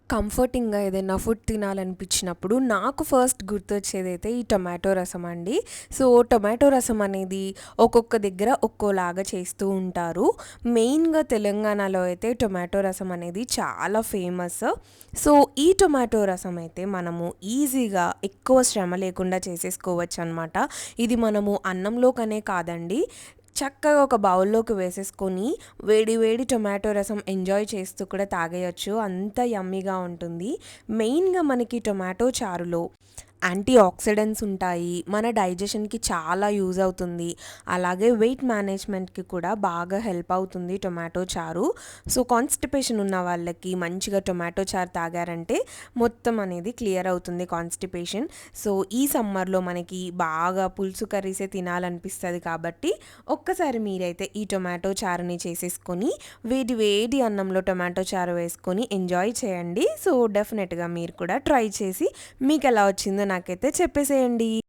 కంఫర్టింగ్‌గా ఏదైనా ఫుడ్ తినాలనిపించినప్పుడు నాకు ఫస్ట్ గుర్తొచ్చేదైతే ఈ టొమాటో రసం అండి. సో, టొమాటో రసం అనేది ఒక్కొక్క దగ్గర ఒక్కోలాగా చేస్తూ ఉంటారు. మెయిన్‌గా తెలంగాణలో అయితే టొమాటో రసం అనేది చాలా ఫేమస్. సో, ఈ టొమాటో రసం అయితే మనము ఈజీగా ఎక్కువ శ్రమ లేకుండా చేసేసుకోవచ్చనమాట. ఇది మనము అన్నంలోకనే కాదండి, చక్కగా ఒక బౌల్లోకి వేసేసుకొని వేడి వేడి టొమాటో రసం ఎంజాయ్ చేస్తూ కూడా తాగేయొచ్చు. అంత యమ్మీగా ఉంటుంది. మెయిన్‌గా మనకి టొమాటో చారులో యాంటీ ఆక్సిడెంట్స్ ఉంటాయి. మన డైజెషన్‌కి చాలా యూజ్ అవుతుంది. అలాగే వెయిట్ మేనేజ్‌మెంట్‌కి కూడా బాగా హెల్ప్ అవుతుంది టొమాటో చారు. సో, కాన్‌స్టిపేషన్ ఉన్న వాళ్ళకి మంచిగా టొమాటో చారు తాగారంటే మొత్తం అనేది క్లియర్ అవుతుంది కాన్‌స్టిపేషన్. సో, ఈ సమ్మర్‌లో మనకి బాగా పులుసు కర్రీసే తినాలనిపిస్తది కాబట్టి ఒక్కసారి మీరైతే ఈ టొమాటో చారుని చేసేసుకొని వేడి వేడి అన్నంలో టొమాటో చారు వేసుకొని ఎంజాయ్ చేయండి. సో, డెఫినెట్‌గా మీరు కూడా ట్రై చేసి మీకెలా వచ్చిందో నాకైతే చెప్పేసేయండి.